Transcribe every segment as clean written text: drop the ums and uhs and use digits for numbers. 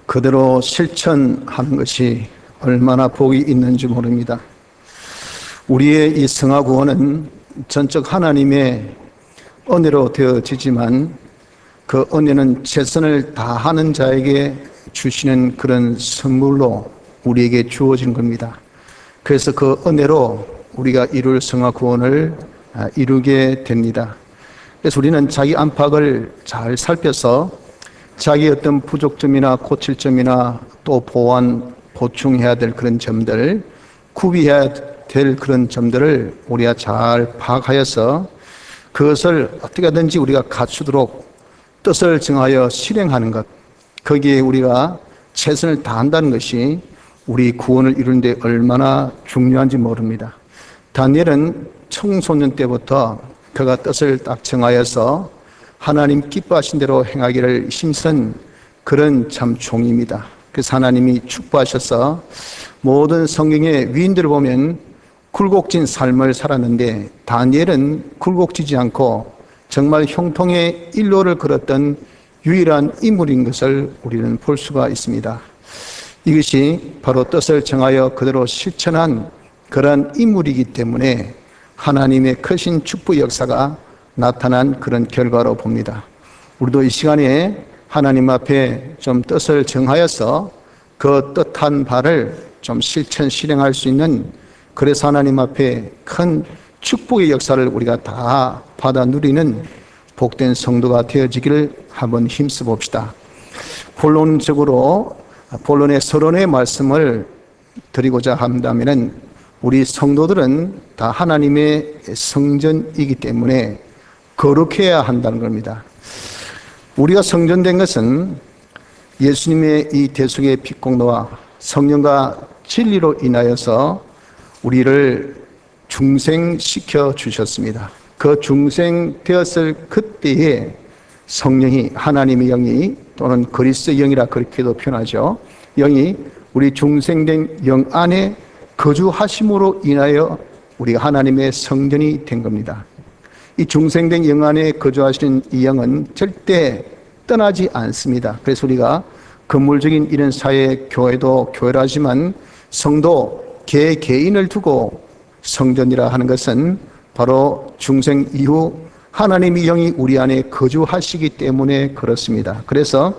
그대로 실천하는 것이 얼마나 복이 있는지 모릅니다. 우리의 이 성화 구원은 전적 하나님의 은혜로 되어지지만 그 은혜는 최선을 다하는 자에게 주시는 그런 선물로 우리에게 주어진 겁니다. 그래서 그 은혜로 우리가 이룰 성화 구원을 이루게 됩니다. 그래서 우리는 자기 안팎을 잘 살펴서 자기 어떤 부족점이나 고칠 점이나 또 보충해야 될 그런 점들, 구비해야 될 그런 점들을 우리가 잘 파악하여서 그것을 어떻게 하든지 우리가 갖추도록 뜻을 정하여 실행하는 것, 거기에 우리가 최선을 다한다는 것이 우리 구원을 이루는 데 얼마나 중요한지 모릅니다. 다니엘은 청소년 때부터 그가 뜻을 딱 정하여서 하나님 기뻐하신 대로 행하기를 힘쓴 그런 참 종입니다. 그래서 하나님이 축복하셔서 모든 성경의 위인들을 보면 굴곡진 삶을 살았는데 다니엘은 굴곡지지 않고 정말 형통의 일로를 걸었던 유일한 인물인 것을 우리는 볼 수가 있습니다. 이것이 바로 뜻을 정하여 그대로 실천한 그런 인물이기 때문에 하나님의 크신 축복 역사가 나타난 그런 결과로 봅니다. 우리도 이 시간에 하나님 앞에 좀 뜻을 정하여서 그 뜻한 바를 좀 실행할 수 있는, 그래서 하나님 앞에 큰 축복의 역사를 우리가 다 받아 누리는 복된 성도가 되어지기를 한번 힘써 봅시다. 본론의 서론의 말씀을 드리고자 한다면 우리 성도들은 다 하나님의 성전이기 때문에 거룩해야 한다는 겁니다. 우리가 성전된 것은 예수님의 이 대속의 빛공로와 성령과 진리로 인하여서 우리를 중생시켜 주셨습니다. 그 중생되었을 그때에 성령이, 하나님의 영이 또는 그리스도의 영이라 그렇게도 표현하죠. 영이 우리 중생된 영 안에 거주하심으로 인하여 우리가 하나님의 성전이 된 겁니다. 이 중생된 영 안에 거주하시는 이 영은 절대 떠나지 않습니다. 그래서 우리가 건물적인 이런 사회, 교회도 교회라지만 성도 개인을 두고 성전이라 하는 것은 바로 중생 이후 하나님의 영이 우리 안에 거주하시기 때문에 그렇습니다. 그래서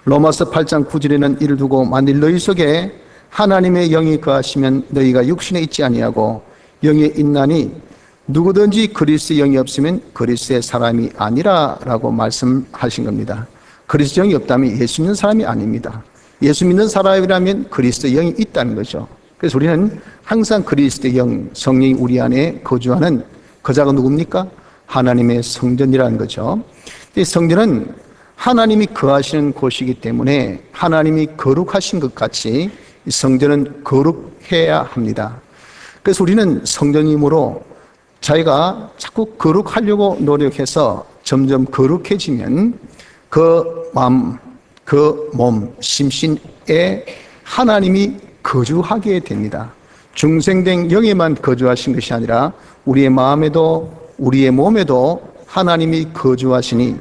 로마서 8장 9절에는 이를 두고 만일 너희 속에 하나님의 영이 거하시면 너희가 육신에 있지 아니하고 영에 있나니 누구든지 그리스도의 영이 없으면 그리스도의 사람이 아니라라고 말씀하신 겁니다. 그리스도의 영이 없다면 예수 믿는 사람이 아닙니다. 예수 믿는 사람이라면 그리스도의 영이 있다는 거죠. 그래서 우리는 항상 그리스도의 영, 성령이 우리 안에 거주하는 그 자가 누굽니까? 하나님의 성전이라는 거죠. 이 성전은 하나님이 거하시는 곳이기 때문에 하나님이 거룩하신 것 같이 이 성전은 거룩해야 합니다. 그래서 우리는 성전이므로 자기가 자꾸 거룩하려고 노력해서 점점 거룩해지면 그 마음, 그 몸, 심신에 하나님이 거주하게 됩니다. 중생된 영에만 거주하신 것이 아니라 우리의 마음에도 우리의 몸에도 하나님이 거주하시니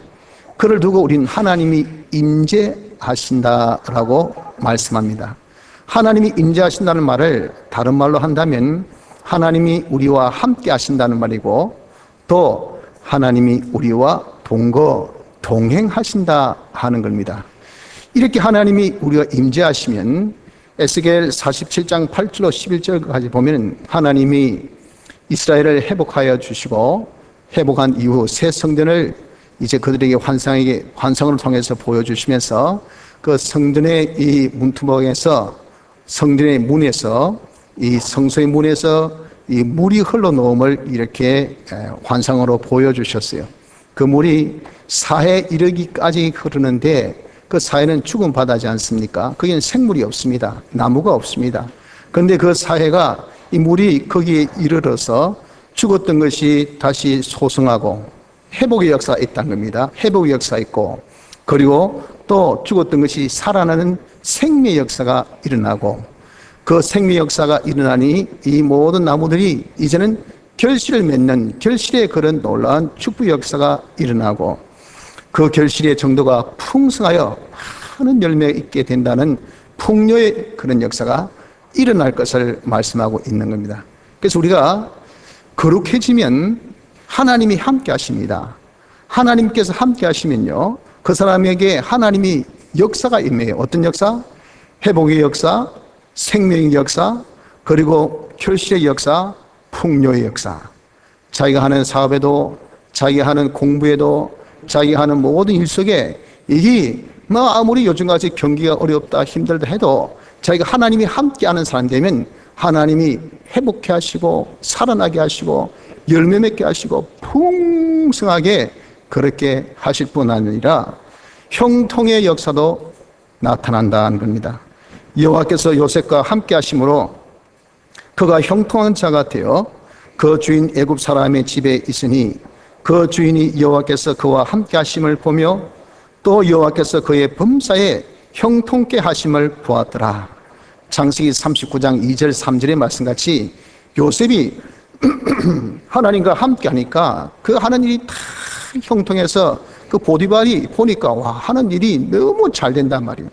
그를 두고 우리는 하나님이 임재하신다라고 말씀합니다. 하나님이 임재하신다는 말을 다른 말로 한다면 하나님이 우리와 함께 하신다는 말이고 또 하나님이 우리와 동행하신다 하는 겁니다. 이렇게 하나님이 우리가 임재하시면 에스겔 47장 8절로 11절까지 보면 하나님이 이스라엘을 회복하여 주시고 회복한 이후 새 성전을 이제 그들에게 환상을 통해서 보여주시면서 그 성전의 이 문투목에서 성전의 문에서 이 성소의 문에서 이 물이 흘러놓음을 이렇게 환상으로 보여주셨어요. 그 물이 사해 이르기까지 흐르는데 그 사해는 죽은 바다지 않습니까? 거기는 생물이 없습니다. 나무가 없습니다. 그런데 그 사해가 이 물이 거기에 이르러서 죽었던 것이 다시 소생하고 회복의 역사가 있다는 겁니다. 회복의 역사가 있고 그리고 또 죽었던 것이 살아나는 생명의 역사가 일어나고 그 생명 역사가 일어나니 이 모든 나무들이 이제는 결실을 맺는 결실의 그런 놀라운 축복 역사가 일어나고 그 결실의 정도가 풍성하여 많은 열매 있게 된다는 풍요의 그런 역사가 일어날 것을 말씀하고 있는 겁니다. 그래서 우리가 거룩해지면 하나님이 함께 하십니다. 하나님께서 함께 하시면요, 그 사람에게 하나님이 역사가 임해요. 어떤 역사? 회복의 역사, 생명의 역사, 그리고 결실의 역사, 풍요의 역사. 자기가 하는 사업에도, 자기가 하는 공부에도, 자기가 하는 모든 일 속에 이게 뭐 아무리 요즘같이 경기가 어렵다 힘들다 해도 자기가 하나님이 함께하는 사람 되면 하나님이 회복해 하시고 살아나게 하시고 열매 맺게 하시고 풍성하게 그렇게 하실 뿐 아니라 형통의 역사도 나타난다는 겁니다. 여호와께서 요셉과 함께 하심으로 그가 형통한 자가 되어 그 주인 애굽 사람의 집에 있으니 그 주인이 여호와께서 그와 함께 하심을 보며 또 여호와께서 그의 범사에 형통케 하심을 보았더라. 창세기 39장 2절 3절의 말씀같이 요셉이 하나님과 함께 하니까 그 하는 일이 다 형통해서 그 보디발이 보니까 와, 하는 일이 너무 잘 된단 말이에요.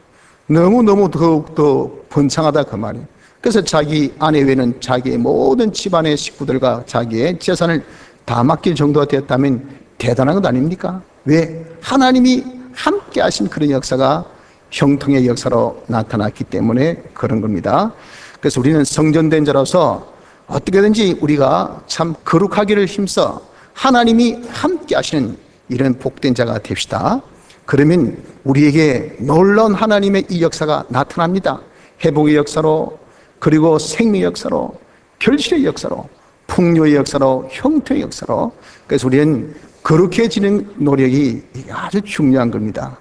너무너무 더욱더 번창하다 그 말이에요. 그래서 자기 아내 외에는 자기의 모든 집안의 식구들과 자기의 재산을 다 맡길 정도가 되었다면 대단한 것 아닙니까? 왜? 하나님이 함께 하신 그런 역사가 형통의 역사로 나타났기 때문에 그런 겁니다. 그래서 우리는 성전된 자로서 어떻게든지 우리가 참 거룩하기를 힘써 하나님이 함께 하시는 이런 복된 자가 됩시다. 그러면 우리에게 놀라운 하나님의 이 역사가 나타납니다. 회복의 역사로, 그리고 생명의 역사로, 결실의 역사로, 풍요의 역사로, 형통의 역사로. 그래서 우리는 거룩해지는 노력이 아주 중요한 겁니다.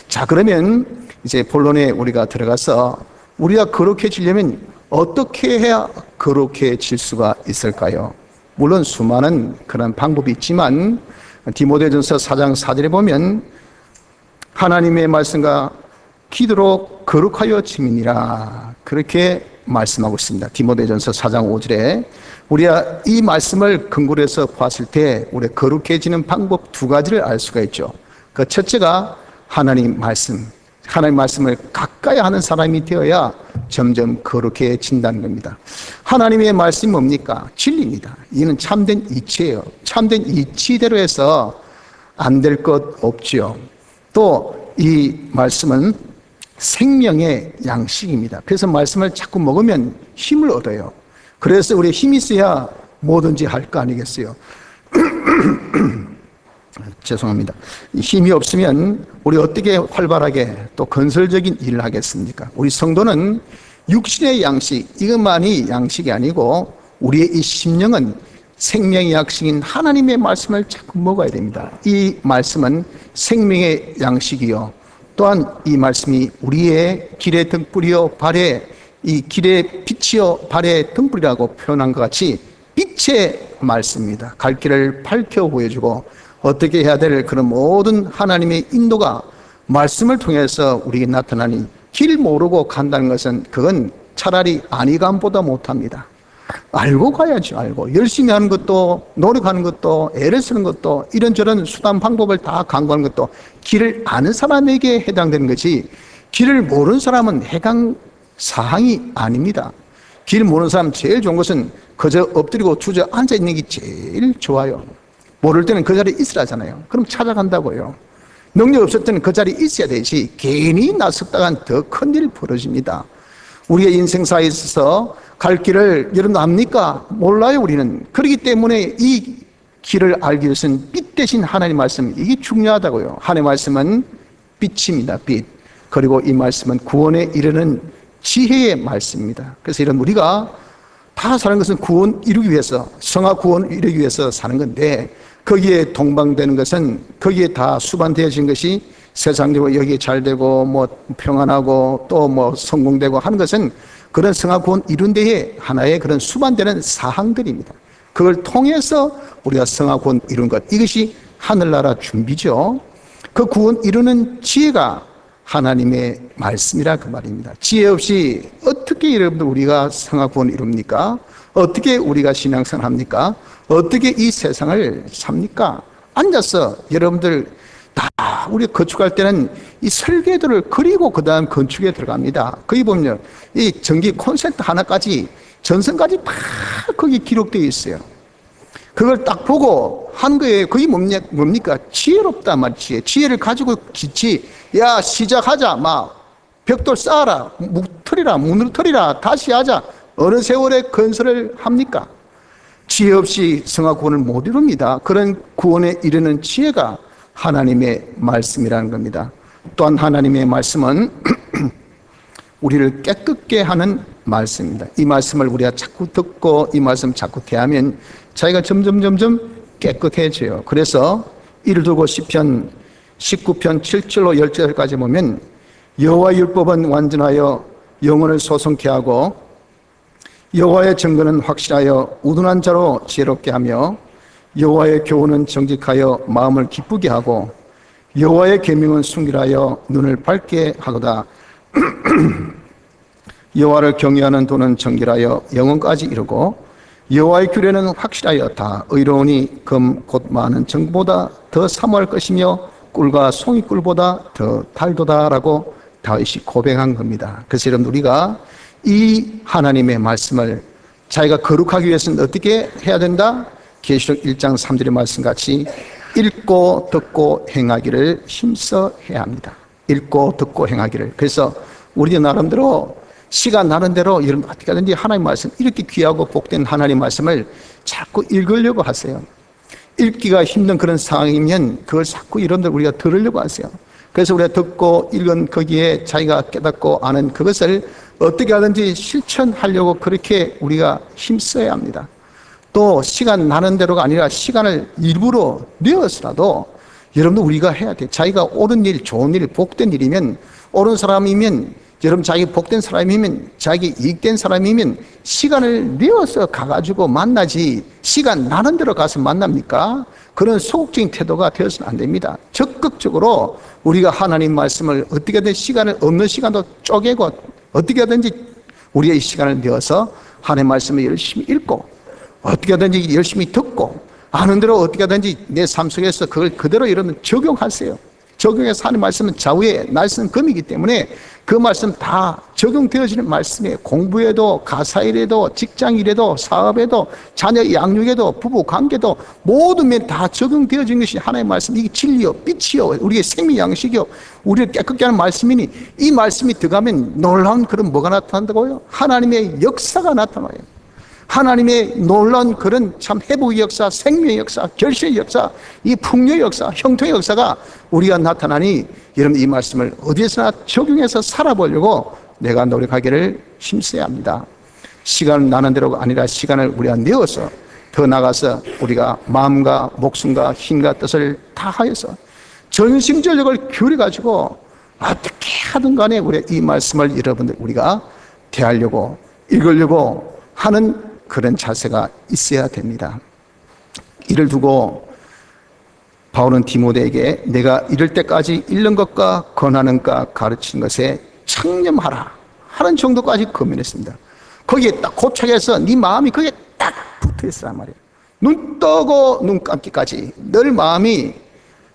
자, 그러면 이제 본론에 우리가 들어가서 우리가 거룩해지려면 어떻게 해야 거룩해질 수가 있을까요? 물론 수많은 그런 방법이 있지만 디모데전서 4장 4절에 보면 하나님의 말씀과 기도로 거룩하여 지민이라 그렇게 말씀하고 있습니다. 디모데전서 4장 5절에 우리가 이 말씀을 근거로 해서 봤을 때 우리 거룩해지는 방법 두 가지를 알 수가 있죠. 그 첫째가 하나님 말씀, 하나님 말씀을 가까이 하는 사람이 되어야 점점 거룩해진다는 겁니다. 하나님의 말씀이 뭡니까? 진리입니다. 이는 참된 이치예요. 참된 이치대로 해서 안 될 것 없지요. 또 이 말씀은 생명의 양식입니다. 그래서 말씀을 자꾸 먹으면 힘을 얻어요. 그래서 우리 힘이 있어야 뭐든지 할 거 아니겠어요? 죄송합니다. 힘이 없으면 우리 어떻게 활발하게 또 건설적인 일을 하겠습니까? 우리 성도는 육신의 양식, 이것만이 양식이 아니고 우리의 이 심령은 생명의 양식인 하나님의 말씀을 자꾸 먹어야 됩니다. 이 말씀은 생명의 양식이요. 또한 이 말씀이 우리의 길의 등불이요 발에 이 길의 빛이요 발의 등불이라고 표현한 것 같이 빛의 말씀입니다. 갈 길을 밝혀 보여주고 어떻게 해야 될 그런 모든 하나님의 인도가 말씀을 통해서 우리에게 나타나니 길 모르고 간다는 것은 그건 차라리 안이감보다 못합니다. 알고 가야죠. 알고 열심히 하는 것도 노력하는 것도 애를 쓰는 것도 이런저런 수단 방법을 다 강구하는 것도 길을 아는 사람에게 해당되는 것이 길을 모르는 사람은 해당 사항이 아닙니다. 길 모르는 사람 제일 좋은 것은 그저 엎드리고 주저앉아 있는 게 제일 좋아요. 모를 때는 그 자리에 있으라잖아요. 그럼 찾아간다고요. 능력 없을 때는 그 자리에 있어야 되지 괜히 나섰다간 더 큰일이 벌어집니다. 우리의 인생사에 있어서 갈 길을 여러분 압니까? 몰라요. 우리는. 그렇기 때문에 이 길을 알기 위해서는 빛 대신 하나님 말씀, 이게 중요하다고요. 하나님 말씀은 빛입니다. 빛. 그리고 이 말씀은 구원에 이르는 지혜의 말씀입니다. 그래서 이런 우리가 다 사는 것은 구원 이루기 위해서, 성화 구원을 이루기 위해서 사는 건데 거기에 동방되는 것은 거기에 다 수반되어진 것이 세상적으로 여기 잘 되고 뭐 평안하고 또 뭐 성공되고 하는 것은 그런 성화 구원 이룬 데에 하나의 그런 수반되는 사항들입니다. 그걸 통해서 우리가 성화 구원 이룬 것, 이것이 하늘나라 준비죠. 그 구원 이루는 지혜가 하나님의 말씀이라 그 말입니다. 지혜 없이 어떻게 여러분들 우리가 성화 구원 이룹니까? 어떻게 우리가 신앙생활 합니까? 어떻게 이 세상을 삽니까? 앉아서 여러분들 다 우리가 건축할 때는 이 설계도를 그리고 그 다음 건축에 들어갑니다. 거기 보면 이 전기 콘센트 하나까지 전선까지 다 거기 기록되어 있어요. 그걸 딱 보고 한 거에 그게 뭡니까? 지혜롭단 말이지. 지혜를 가지고 짓지. 야, 시작하자. 막 벽돌 쌓아라. 무너뜨리라. 다시 하자. 어느 세월에 건설을 합니까? 지혜 없이 성화 구원을 못 이룹니다. 그런 구원에 이르는 지혜가 하나님의 말씀이라는 겁니다. 또한 하나님의 말씀은 우리를 깨끗게 하는 말씀입니다. 이 말씀을 우리가 자꾸 듣고 이 말씀 자꾸 대하면 자기가 점점 깨끗해져요. 그래서 이를 두고 시편 19편 7절로 10절까지 보면 여호와의 율법은 완전하여 영혼을 소성케 하고 여호와의 증거는 확실하여 우둔한 자로 지혜롭게 하며 여호와의 교훈은 정직하여 마음을 기쁘게 하고 여호와의 계명은 순결하여 눈을 밝게 하도다. 여호와를 경외하는 도는 정결하여 영혼까지 이르고 여호와의 규례는 확실하여 다 의로우니 금 곧 많은 정보다 더 사모할 것이며 꿀과 송이꿀보다 더 달도다라고 다윗이 고백한 겁니다. 그래서 여러분 우리가 이 하나님의 말씀을 자기가 거룩하기 위해서는 어떻게 해야 된다? 계시록 1장 3절의 말씀같이 읽고 듣고 행하기를 힘써 해야 합니다. 읽고 듣고 행하기를. 그래서 우리 나름대로 시간 나는 대로 여러분 어떻게 하든지 하나님 말씀 이렇게 귀하고 복된 하나님 말씀을 자꾸 읽으려고 하세요. 읽기가 힘든 그런 상황이면 그걸 자꾸 여러분들 우리가 들으려고 하세요. 그래서 우리가 듣고 읽은 거기에 자기가 깨닫고 아는 그것을 어떻게 하든지 실천하려고 그렇게 우리가 힘써야 합니다. 또 시간 나는 대로가 아니라 시간을 일부러 내어서라도 여러분도 우리가 해야 돼. 자기가 옳은 일, 좋은 일, 복된 일이면 옳은 사람이면 여러분 자기 복된 사람이면 자기 이익된 사람이면 시간을 내어서 가가지고 만나지 시간 나는 대로 가서 만납니까? 그런 소극적인 태도가 되어서는 안 됩니다. 적극적으로 우리가 하나님 말씀을 어떻게든 시간을 없는 시간도 쪼개고 어떻게 하든지 우리의 이 시간을 내어서 하나님 말씀을 열심히 읽고 어떻게 하든지 열심히 듣고 아는 대로 어떻게 하든지 내 삶 속에서 그걸 그대로 여러분 적용하세요. 적용해서 하나님 말씀은 좌우에 날선 검이기 때문에 그 말씀 다 적용되어지는 말씀이에요. 공부에도 가사일에도 직장일에도 사업에도 자녀 양육에도 부부 관계도 모든 면 다 적용되어진 것이 하나님의 말씀. 이게 진리요 빛이요 우리의 생명 양식이요 우리를 깨끗게 하는 말씀이니 이 말씀이 들어가면 놀라운 그런 뭐가 나타난다고요? 하나님의 역사가 나타나요. 하나님의 놀라운 그런 참 회복의 역사, 생명의 역사, 결실의 역사, 이 풍요의 역사, 형통의 역사가 우리가 나타나니 여러분 이 말씀을 어디에서나 적용해서 살아보려고 내가 노력하기를 힘써야 합니다. 시간을 나는 대로가 아니라 시간을 우리가 내어서 더 나가서 우리가 마음과 목숨과 힘과 뜻을 다하여서 전심전력을 기울여가지고 어떻게 하든 간에 우리 이 말씀을 여러분들 우리가 대하려고 읽으려고 하는 그런 자세가 있어야 됩니다. 이를 두고 바울은 디모데에게 내가 이럴 때까지 읽는 것과 권하는 것 가르치는 것에 청렴하라 하는 정도까지 권면했습니다. 거기에 딱 고착해서 네 마음이 거기에 딱 붙어있으란 말이에요. 눈 뜨고 눈 감기까지 늘 마음이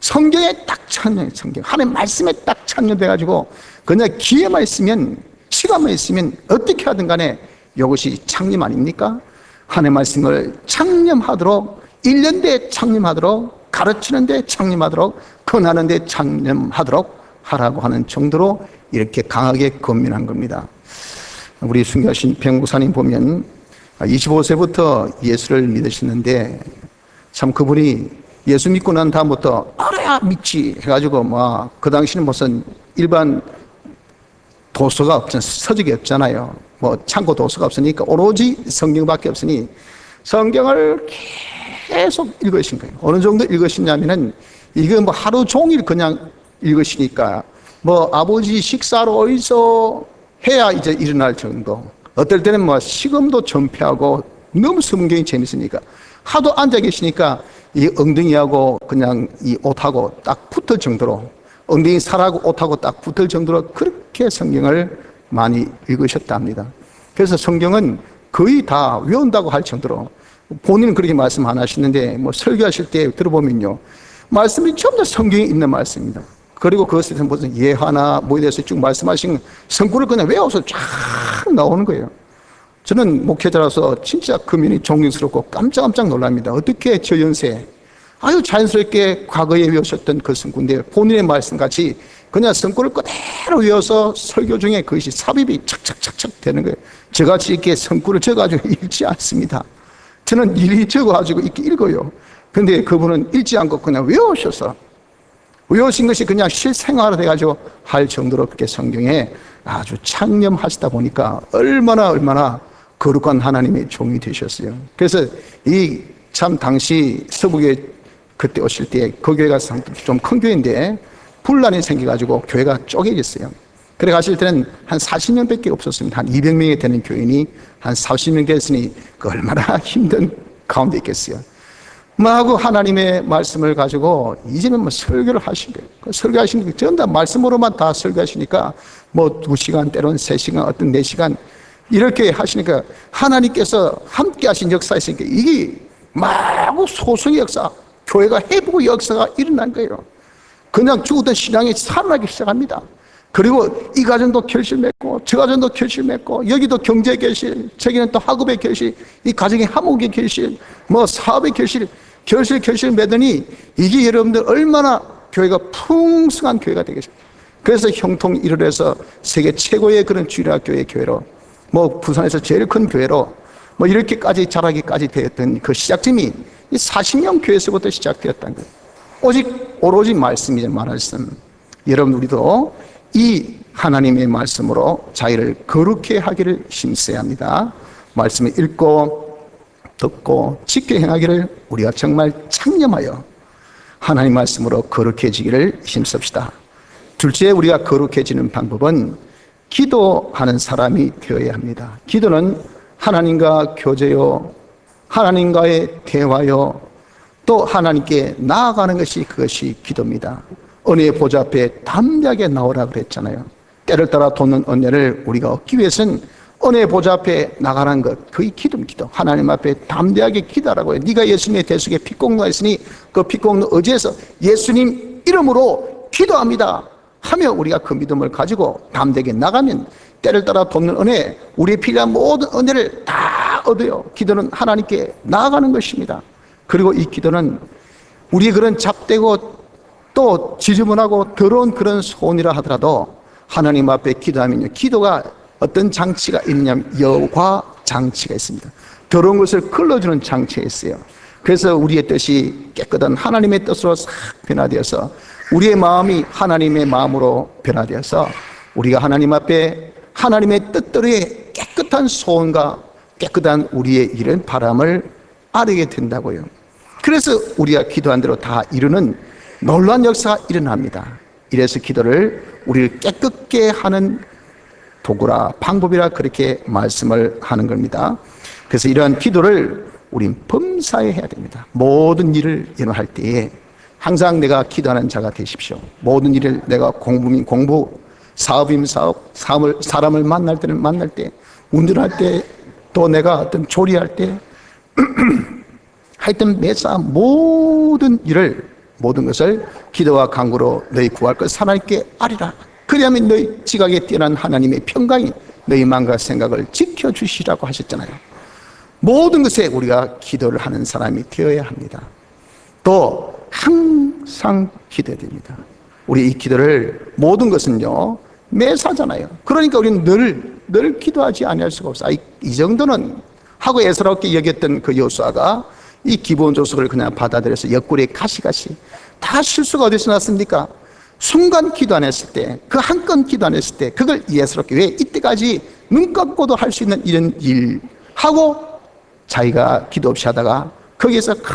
성경에 딱 찬양, 성경 하나님 말씀에 딱 찬양돼가지고 그냥 기회만 있으면 시간만 있으면 어떻게 하든 간에 이것이 창념 아닙니까? 하나님의 말씀을 창념하도록 1년대에 창념하도록 가르치는데 창념하도록 권하는데 창념하도록 하라고 하는 정도로 이렇게 강하게 권면한 겁니다. 우리 순교하신 병목사님 보면 25세부터 예수를 믿으셨는데 참 그분이 예수 믿고 난 다음부터 알아야 믿지 해가지고 막 그 당시는 무슨 일반 도서가 없잖아요. 서적이 없잖아요. 뭐 창고 도서가 없으니까 오로지 성경밖에 없으니 성경을 계속 읽으신 거예요. 어느 정도 읽으시냐면은 이거 뭐 하루 종일 그냥 읽으시니까 뭐 아버지 식사로 어디서 해야 이제 일어날 정도. 어떨 때는 뭐 식음도 전폐하고 너무 성경이 재밌으니까 하도 앉아 계시니까 이 엉덩이하고 그냥 이 옷하고 딱 붙을 정도로 엉덩이 살하고 옷하고 딱 붙을 정도로 그렇게 성경을 많이 읽으셨답니다. 그래서 성경은 거의 다 외운다고 할 정도로 본인은 그렇게 말씀 안 하시는데 뭐 설교하실 때 들어보면요 말씀이 전부 다 성경에 있는 말씀입니다. 그리고 그것에 무슨 예화나 뭐에 대해서 쭉 말씀하신 성구를 그냥 외워서 쫙 나오는 거예요. 저는 목회자라서 진짜 그 면이 존경스럽고 깜짝깜짝 놀랍니다. 어떻게 저 연세에 아주 자연스럽게 과거에 외우셨던 그 성구인데 본인의 말씀같이 그냥 성구를 그대로 외워서 설교 중에 그것이 삽입이 착착착착 되는 거예요. 저같이 이렇게 성구를 적어가지고 읽지 않습니다. 저는 일일이 적어가지고 이렇게 읽어요. 근데 그분은 읽지 않고 그냥 외우셔서 외우신 것이 그냥 실생활화 돼가지고 할 정도로 그렇게 성경에 아주 창념하시다 보니까 얼마나 거룩한 하나님의 종이 되셨어요. 그래서 이 참 당시 서부교회 그때 오실 때 그 교회가 좀 큰 교회인데 분란이 생겨가지고 교회가 쪼개졌어요. 그래 가실 때는 한 40명밖에 없었습니다. 한 200명이 되는 교인이 한 40명 됐으니 그 얼마나 힘든 가운데 있겠어요. 하고 하나님의 말씀을 가지고 이제는 뭐 설교를 하신 거예요. 그 설교하신 게 전부 다 말씀으로만 다 설교하시니까 뭐 2시간 때로는 3시간 어떤 4시간 이렇게 하시니까 하나님께서 함께 하신 역사 있으니까 이게 마구 소수의 역사, 교회가 회복의 역사가 일어난 거예요. 그냥 죽었던 신앙이 살아나기 시작합니다. 그리고 이 가정도 결실 맺고 저 가정도 결실 맺고 여기도 경제 결실, 저기는 또 학업의 결실, 이 가정의 화목의 결실, 뭐 사업의 결실 맺으니 이게 여러분들 얼마나 교회가 풍성한 교회가 되겠습니까? 그래서 형통 1월에서 세계 최고의 그런 주일학교의 교회로 뭐 부산에서 제일 큰 교회로 뭐 이렇게까지 자라기까지 되었던 그 시작점이 이 40년 교회에서부터 시작되었다는 거예요. 오로지 말씀이죠. 말씀. 여러분 우리도 이 하나님의 말씀으로 자기를 거룩히 하기를 힘써야 합니다. 말씀을 읽고 듣고 지켜 행하기를 우리가 정말 창념하여 하나님 말씀으로 거룩해지기를 힘씁시다. 둘째, 우리가 거룩해지는 방법은 기도하는 사람이 되어야 합니다. 기도는 하나님과 교제요, 하나님과의 대화요, 또 하나님께 나아가는 것이 그것이 기도입니다. 은혜의 보좌 앞에 담대하게 나오라 그랬잖아요. 때를 따라 돋는 은혜를 우리가 얻기 위해서는 은혜의 보좌 앞에 나가는 것, 그게 기도입니다. 하나님 앞에 담대하게 기도하라고요. 네가 예수님의 대속에 피공로가 있으니 그 피공로 의지해서 예수님 이름으로 기도합니다 하며 우리가 그 믿음을 가지고 담대하게 나가면 때를 따라 돕는 은혜, 우리의 필요한 모든 은혜를 다 얻어요. 기도는 하나님께 나아가는 것입니다. 그리고 이 기도는 우리의 그런 잡되고 또 지저분하고 더러운 그런 소원이라 하더라도 하나님 앞에 기도하면요, 기도가 어떤 장치가 있느냐면 여과 장치가 있습니다. 더러운 것을 걸러주는 장치가 있어요. 그래서 우리의 뜻이 깨끗한 하나님의 뜻으로 싹 변화되어서 우리의 마음이 하나님의 마음으로 변화되어서 우리가 하나님 앞에 하나님의 뜻대로의 깨끗한 소원과 깨끗한 우리의 이런 바람을 아뢰게 된다고요. 그래서 우리가 기도한 대로 다 이루는 놀라운 역사가 일어납니다. 이래서 기도를 우리를 깨끗게 하는 도구라, 방법이라 그렇게 말씀을 하는 겁니다. 그래서 이러한 기도를 우린 범사에 해야 됩니다. 모든 일을 할 때에 항상 내가 기도하는 자가 되십시오. 모든 일을 내가 공부면 공부, 사업이면 사업, 사람을 만날 때는 만날 때, 운전할 때, 또 내가 어떤 조리할 때, 하여튼 매사 모든 일을, 모든 것을 기도와 간구로 너희 구할 것 하나님께 아뢰라. 그리하면 너희 지각에 뛰어난 하나님의 평강이 너희 마음과 생각을 지켜주시라고 하셨잖아요. 모든 것에 우리가 기도를 하는 사람이 되어야 합니다. 또 항상 기도해야 됩니다. 우리 이 기도를, 모든 것은요 매사잖아요. 그러니까 우리는 늘 기도하지 아니할 수가 없어요. 이 정도는 하고 애서롭게 여겼던 그 여호수아가 이 기본 조석을 그냥 받아들여서 옆구리에 가시가시 다 실수가 어디서 났습니까? 순간 기도 안 했을 때, 그 한 건 기도 안 했을 때 그걸 예스럽게 왜 이때까지 눈 감고도 할 수 있는 이런 일 하고 자기가 기도 없이 하다가 거기에서 큰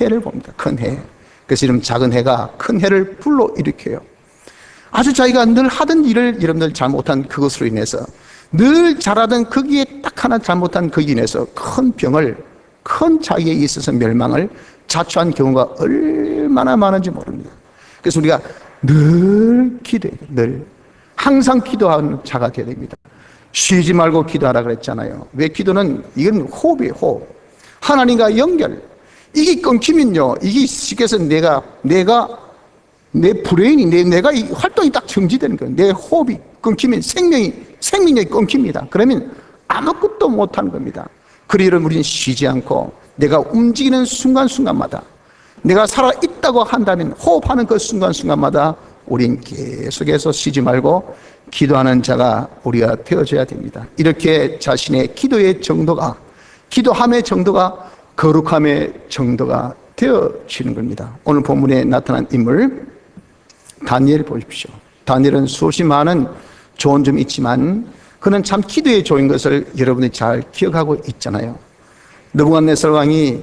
해를 봅니다. 큰 해. 그래서 이런 작은 해가 큰 해를 불러일으켜요. 아주 자기가 늘 하던 일을 여러분들 잘못한 그것으로 인해서, 늘 잘하던 거기에 딱 하나 잘못한 거기에 인해서 큰 병을, 큰 자기에 있어서 멸망을 자초한 경우가 얼마나 많은지 모릅니다. 그래서 우리가 늘 기도해야 돼요. 늘 항상 기도하는 자가 되어야 됩니다. 쉬지 말고 기도하라 그랬잖아요. 왜? 기도는 이건 호흡이에요. 호흡. 하나님과 연결. 이게 끊기면요, 이게 쉽게 해서 내 브레인이, 내가 이 활동이 딱 정지되는 거예요. 내 호흡이 끊기면 생명력이 끊깁니다. 그러면 아무것도 못하는 겁니다. 그러므로 우리는 쉬지 않고 내가 움직이는 순간순간마다, 내가 살아있다고 한다면 호흡하는 그 순간순간마다 우린 계속해서 쉬지 말고 기도하는 자가 우리가 되어져야 됩니다. 이렇게 자신의 기도함의 정도가 거룩함의 정도가 되어지는 겁니다. 오늘 본문에 나타난 인물 다니엘 보십시오. 다니엘은 수없이 많은 좋은 점이 있지만 그는 참 기도의 조인 것을 여러분이 잘 기억하고 있잖아요. 느부갓네살 왕이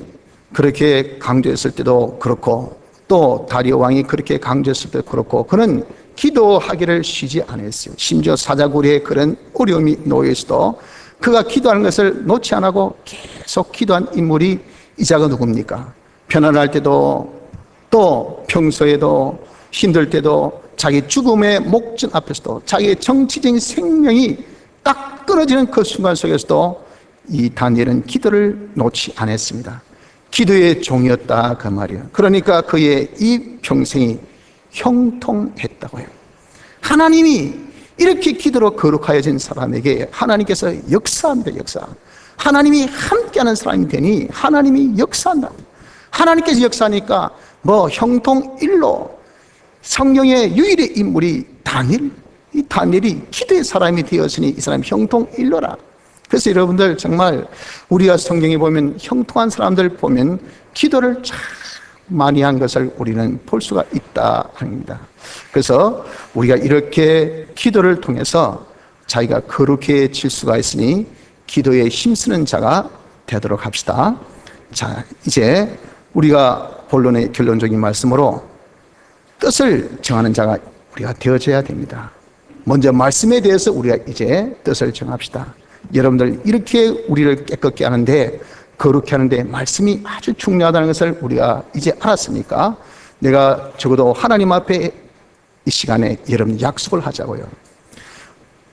그렇게 강조했을 때도 그렇고, 또 다리오 왕이 그렇게 강조했을 때도 그렇고, 그는 기도하기를 쉬지 않았어요. 심지어 사자굴에 그런 어려움이 놓여 있어도 그가 기도하는 것을 놓지 않고 계속 기도한 인물이 이자가 누굽니까? 편안할 때도, 또 평소에도, 힘들 때도, 자기 죽음의 목전 앞에서도, 자기의 정치적인 생명이 딱 끊어지는 그 순간 속에서도 이 다니엘은 기도를 놓지 않았습니다. 기도의 종이었다 그 말이에요. 그러니까 그의 이 평생이 형통했다고요. 하나님이 이렇게 기도로 거룩하여진 사람에게 하나님께서 역사합니다. 역사. 하나님이 함께하는 사람이 되니 하나님이 역사한다. 하나님께서 역사하니까 형통일로 성경의 유일의 인물이 다니엘, 이 다니엘이 기도의 사람이 되었으니 이 사람이 형통일로라. 그래서 여러분들 정말 우리가 성경에 보면 형통한 사람들 보면 기도를 참 많이 한 것을 우리는 볼 수가 있다 합니다. 그래서 우리가 이렇게 기도를 통해서 자기가 거룩해질 수가 있으니 기도에 힘쓰는 자가 되도록 합시다. 자, 이제 우리가 본론의 결론적인 말씀으로 뜻을 정하는 자가 우리가 되어져야 됩니다. 먼저 말씀에 대해서 우리가 이제 뜻을 정합시다. 여러분들 이렇게 우리를 깨끗게 하는데, 거룩게 하는데 말씀이 아주 중요하다는 것을 우리가 이제 알았으니까 내가 적어도 하나님 앞에 이 시간에 여러분 약속을 하자고요.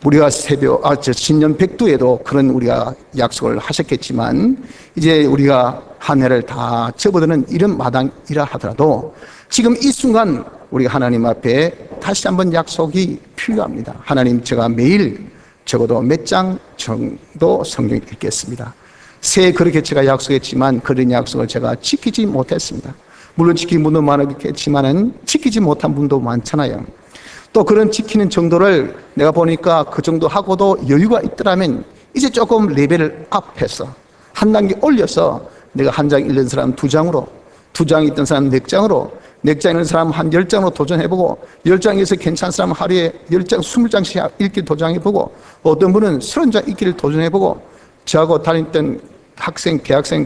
우리가 신년 백두에도 그런 우리가 약속을 하셨겠지만 이제 우리가 한 해를 다 접어드는 이런 마당이라 하더라도 지금 이 순간 우리가 하나님 앞에 다시 한번 약속이 필요합니다. 하나님, 제가 매일 적어도 몇 장 정도 성경 읽겠습니다. 새해 그렇게 제가 약속했지만 그런 약속을 제가 지키지 못했습니다. 물론 지킨 분도 많겠지만은 지키지 못한 분도 많잖아요. 또 그런 지키는 정도를 내가 보니까 그 정도 하고도 여유가 있더라면 이제 조금 레벨을 업해서 한 단계 올려서 내가 한 장 읽는 사람 2장으로, 2장 있던 사람 4장으로, 4장 읽는 사람 한 10장으로 도전해보고, 10장에서 괜찮은 사람 하루에 10장, 20장씩 읽기 도전해보고, 어떤 분은 30장 읽기를 도전해보고, 저하고 다녔던 학생, 대학생,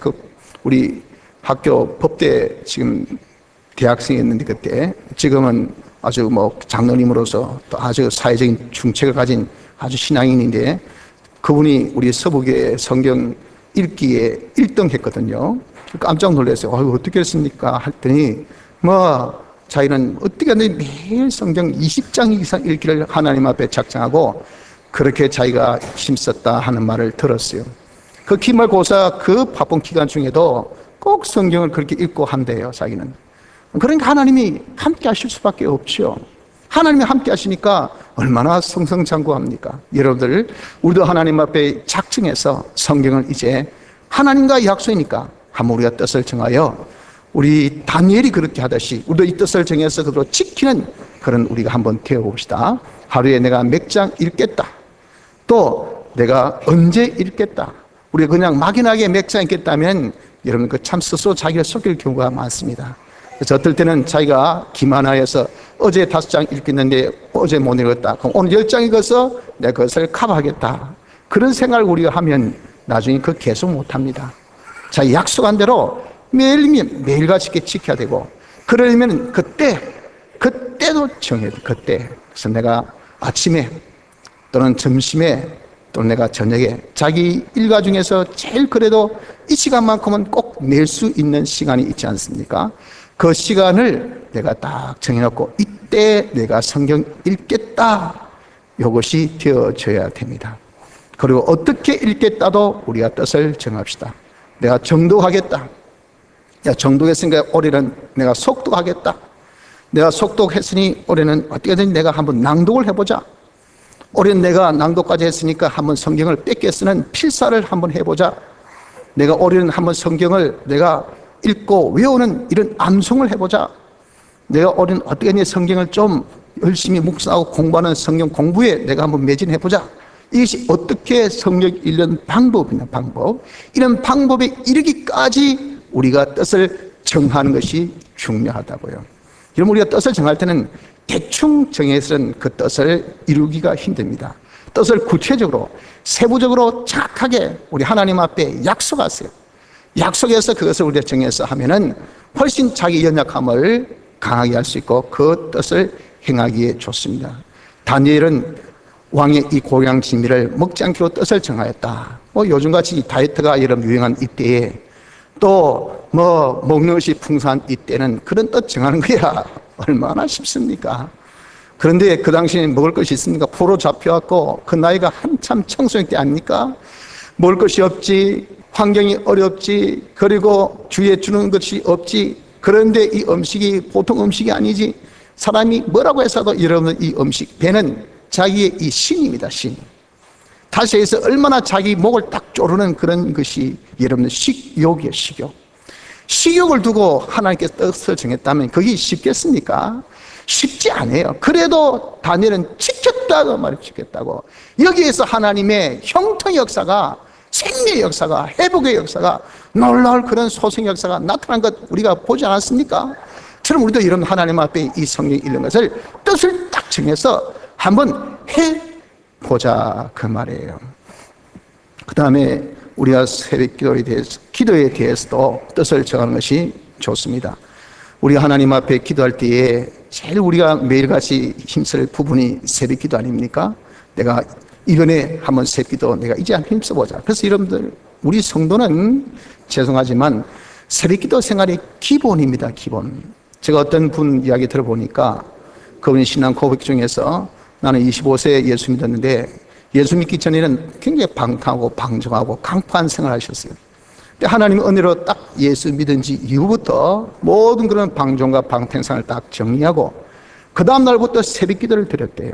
우리 학교 법대 지금 대학생이었는데 그때, 지금은 아주 장로님으로서 또 아주 사회적인 중책을 가진 아주 신앙인인데, 그분이 우리 서북의 성경 읽기에 1등 했거든요. 깜짝 놀랐어요. 어떻게 했습니까? 했더니, 자기는 어떻게 하는지 매일 성경 20장 이상 읽기를 하나님 앞에 작정하고 그렇게 자기가 힘썼다 하는 말을 들었어요. 그 기말고사 그 바쁜 기간 중에도 꼭 성경을 그렇게 읽고 한대요, 자기는. 그러니까 하나님이 함께 하실 수밖에 없죠. 하나님이 함께 하시니까 얼마나 성성장구합니까? 여러분들, 우리도 하나님 앞에 작정해서 성경을 이제 하나님과 약속이니까 한번 우리가 뜻을 정하여 우리 다니엘이 그렇게 하듯이 우리도 이 뜻을 정해서 그대로 지키는 그런 우리가 한번 되어봅시다. 하루에 내가 몇 장 읽겠다. 또 내가 언제 읽겠다. 우리가 그냥 막연하게 몇 장 읽겠다면 여러분 그 참 스스로 자기를 속일 경우가 많습니다. 그래서 어떨 때는 자기가 기만하여서 어제 5장 읽겠는데 어제 못 읽었다. 그럼 오늘 10장 읽어서 내가 그것을 커버하겠다. 그런 생각을 우리가 하면 나중에 그 계속 못합니다. 자, 약속한 대로 매일같이 이렇게 지켜야 되고, 그러려면 그때도 정해야 돼. 그때. 그래서 내가 아침에 또는 점심에 또는 내가 저녁에 자기 일과 중에서 제일 그래도 이 시간만큼은 꼭 낼 수 있는 시간이 있지 않습니까? 그 시간을 내가 딱 정해놓고 이때 내가 성경 읽겠다. 이것이 되어져야 됩니다. 그리고 어떻게 읽겠다도 우리가 뜻을 정합시다. 내가 정독하겠다. 야, 정독했으니까 올해는 내가 속독하겠다. 내가 속독했으니 올해는 어떻게든 내가 한번 낭독을 해보자. 올해는 내가 낭독까지 했으니까 한번 성경을 뺏겨 쓰는 필사를 한번 해보자. 내가 올해는 한번 성경을 내가 읽고 외우는 이런 암송을 해보자. 내가 올해는 어떻게든 성경을 좀 열심히 묵상하고 공부하는 성경 공부에 내가 한번 매진해보자. 이것이 어떻게 성령 읽는 방법이냐, 방법. 이런 방법에 이르기까지 우리가 뜻을 정하는 것이 중요하다고요. 여러분, 우리가 뜻을 정할 때는 대충 정해서는 그 뜻을 이루기가 힘듭니다. 뜻을 구체적으로, 세부적으로 정확하게 우리 하나님 앞에 약속하세요. 약속해서 그것을 우리가 정해서 하면은 훨씬 자기 연약함을 강하게 할 수 있고 그 뜻을 행하기에 좋습니다. 다니엘은 왕의 이 고향 진미를 먹지 않기로 뜻을 정하였다. 요즘같이 다이어트가 여러분 유행한 이때에 또 먹는 것이 풍성한 이때는 그런 뜻 정하는 거야 얼마나 쉽습니까? 그런데 그 당시에 먹을 것이 있습니까? 포로 잡혀왔고 그 나이가 한참 청소년 때 아닙니까? 먹을 것이 없지, 환경이 어렵지, 그리고 주위에 주는 것이 없지. 그런데 이 음식이 보통 음식이 아니지. 사람이 뭐라고 해서도 여러분 이 음식, 배는 자기의 이 신입니다. 신. 다시 해서 얼마나 자기 목을 딱 조르는 그런 것이 여러분들 식욕이에요. 식욕. 식욕을 두고 하나님께서 뜻을 정했다면 그게 쉽겠습니까? 쉽지 않아요. 그래도 다니엘은 지켰다고 말을 지켰다고. 여기에서 하나님의 형통의 역사가, 생명의 역사가, 회복의 역사가, 놀라울 그런 소생 역사가 나타난 것 우리가 보지 않았습니까? 처럼 우리도 이런 하나님 앞에 이 성경 읽는 것을 뜻을 딱 정해서 한번 해보자 그 말이에요. 그 다음에 우리가 새벽 기도에 대해서도 뜻을 정하는 것이 좋습니다. 우리가 하나님 앞에 기도할 때에 제일 우리가 매일같이 힘쓸 부분이 새벽 기도 아닙니까? 내가 이번에 한번 새벽 기도 내가 이제 한번 힘써보자. 그래서 여러분들 우리 성도는 죄송하지만 새벽 기도 생활이 기본입니다. 기본. 제가 어떤 분 이야기 들어보니까 그분이 신앙 고백 중에서 나는 25세에 예수 믿었는데 예수 믿기 전에는 굉장히 방탕하고 방종하고 강포한 생활을 하셨어요. 근데 하나님의 은혜로 딱 예수 믿은 지 이후부터 모든 그런 방종과 방탕생활을 딱 정리하고 그 다음 날부터 새벽 기도를 드렸대요.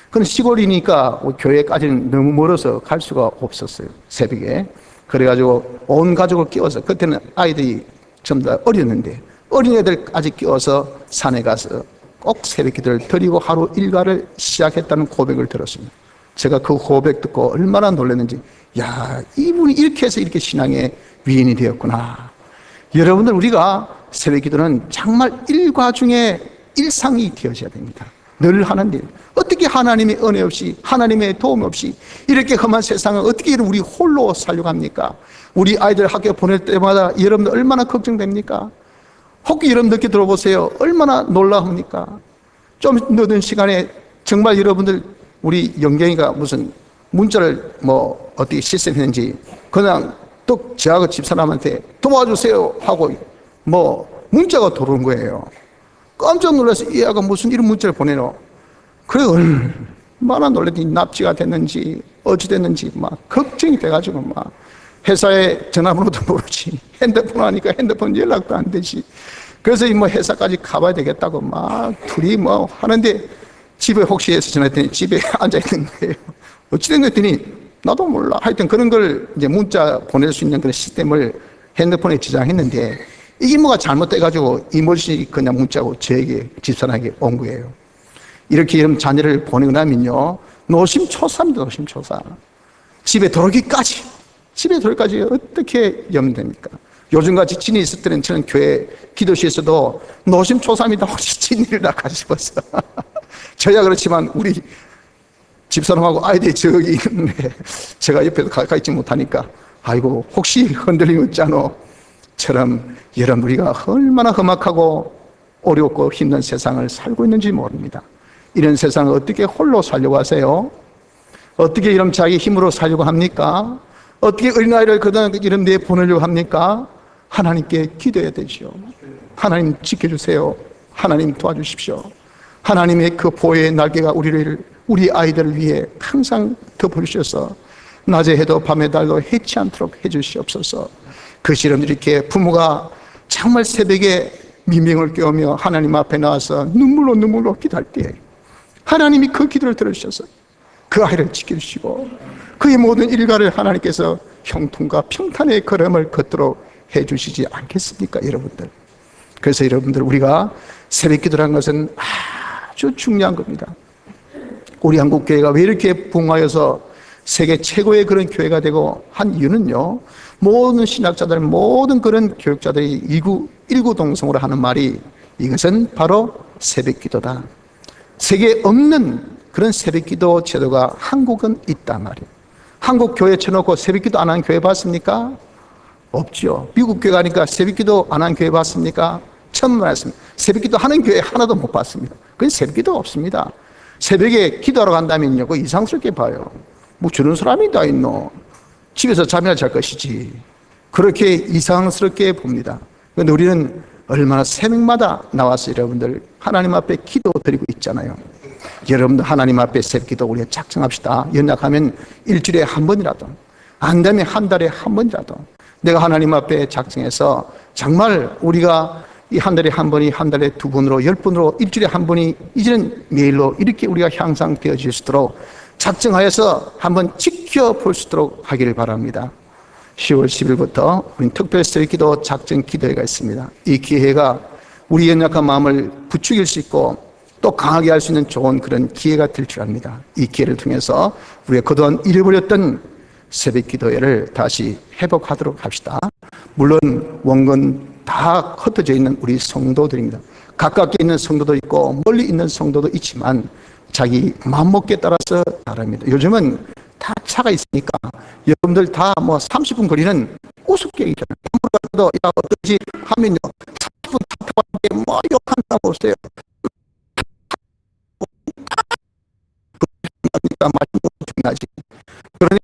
그건 시골이니까 교회까지는 너무 멀어서 갈 수가 없었어요. 새벽에. 그래가지고 온 가족을 끼워서, 그때는 아이들이 전부 다 어렸는데 어린애들까지 끼워서 산에 가서 꼭 새벽 기도를 드리고 하루 일과를 시작했다는 고백을 들었습니다. 제가 그 고백 듣고 얼마나 놀랐는지, 야, 이분이 이렇게 해서 이렇게 신앙의 위인이 되었구나. 여러분들, 우리가 새벽 기도는 정말 일과 중에 일상이 되어져야 됩니다. 늘 하는 일. 어떻게 하나님의 은혜 없이, 하나님의 도움 없이 이렇게 험한 세상을 어떻게 우리 홀로 살려고 합니까? 우리 아이들 학교 보낼 때마다 여러분들 얼마나 걱정됩니까? 혹시 여러분 늦게 들어보세요. 얼마나 놀라웁니까? 좀 늦은 시간에 정말 여러분들, 우리 영경이가 무슨 문자를 어떻게 시스템했는지 그냥 또 저하고 집사람한테 도와주세요 하고 문자가 들어온 거예요. 깜짝 놀라서 이 애가 무슨 이런 문자를 보내노. 그래 얼마나 놀랬더니 납치가 됐는지 어찌 됐는지 막 걱정이 돼가지고 막 회사에 전화번호도 모르지, 핸드폰 하니까 핸드폰 연락도 안 되지. 그래서 회사까지 가봐야 되겠다고 막 둘이 하는데 집에 혹시 해서 전화했더니 집에 앉아있는 거예요. 어찌 된 거였더니 나도 몰라. 하여튼 그런 걸 이제 문자 보낼 수 있는 그런 시스템을 핸드폰에 지정했는데 이게 뭐가 잘못돼가지고 이모지 그냥 문자고 저에게 집사람에게 온 거예요. 이렇게 이런 자녀를 보내고 나면요, 노심초사입니다. 노심초사. 집에 들어오기까지 어떻게 염면 됩니까? 요즘같이 진이 있을 때는 저는 교회 기도실에서도 노심초사입니다. 혹시 진이를 나가 싶어서. 저야 그렇지만 우리 집사람하고 아이들이 저기 있는데 제가 옆에서 가까이 있지 못하니까 아이고 혹시 흔들림 없잖아 처럼 여러분 우리가 얼마나 험악하고 어렵고 힘든 세상을 살고 있는지 모릅니다. 이런 세상을 어떻게 홀로 살려고 하세요? 어떻게 이런 자기 힘으로 살려고 합니까? 어떻게 어린아이를 그다음 이런 데 보내려고 합니까? 하나님께 기도해야 되죠. 하나님 지켜주세요. 하나님 도와주십시오. 하나님의 그 보혜의 날개가 우리 아이들을 위해 항상 덮어주셔서 낮에 해도 밤에 달도 해치 않도록 해주시옵소서. 그 시름 이렇게 부모가 정말 새벽에 미명을 깨우며 하나님 앞에 나와서 눈물로 기도할 때 하나님이 그 기도를 들으셔서 그 아이를 지켜주시고 그의 모든 일과를 하나님께서 형통과 평탄의 걸음을 걷도록 해주시지 않겠습니까, 여러분들? 그래서 여러분들, 우리가 새벽 기도라는 것은 아주 중요한 겁니다. 우리 한국교회가 왜 이렇게 부흥하여서 세계 최고의 그런 교회가 되고 한 이유는요, 모든 신학자들, 모든 그런 교육자들이 일구동성으로 하는 말이, 이것은 바로 새벽 기도다. 세계에 없는 그런 새벽 기도 제도가 한국은 있단 말이에요. 한국 교회 쳐놓고 새벽 기도 안 하는 교회 봤습니까? 없죠. 미국 교회 가니까 새벽 기도 안 하는 교회 봤습니까? 처음 말했습니다. 새벽 기도 하는 교회 하나도 못 봤습니다. 그건 새벽 기도 없습니다. 새벽에 기도하러 간다면요, 그 이상스럽게 봐요. 뭐 저런 사람이 다 있노? 집에서 잠이나 잘 것이지. 그렇게 이상스럽게 봅니다. 그런데 우리는 얼마나 새벽마다 나와서 여러분들 하나님 앞에 기도드리고 있잖아요. 여러분들 하나님 앞에 새벽 기도 우리가 작정합시다. 연락하면 일주일에 한 번이라도, 안 되면 한 달에 한 번이라도 내가 하나님 앞에 작정해서 정말 우리가 이 한 달에 한 번이 한 달에 두 번으로 10번으로 일주일에 한 번이 이제는 매일로 이렇게 우리가 향상되어질 수 있도록 작정하여서 한번 지켜볼 수 있도록 하기를 바랍니다. 10월 10일부터 우리 특별 새벽 기도 작정 기도회가 있습니다. 이 기회가 우리 연약한 마음을 부추길 수 있고 또 강하게 할 수 있는 좋은 그런 기회가 될 줄 압니다. 이 기회를 통해서 우리가 그동안 잃어버렸던 새벽 기도회를 다시 회복하도록 합시다. 물론 원건 다 흩어져 있는 우리 성도들입니다. 가깝게 있는 성도도 있고 멀리 있는 성도도 있지만 자기 마음먹기에 따라서 다릅니다. 요즘은 다 차가 있으니까 여러분들 다 뭐 30분 거리는 우습게 있잖아요. 아무래도 야 어떠지 하면요 30분 타고 뭐 욕한다 보세요. 그러니까 맛있는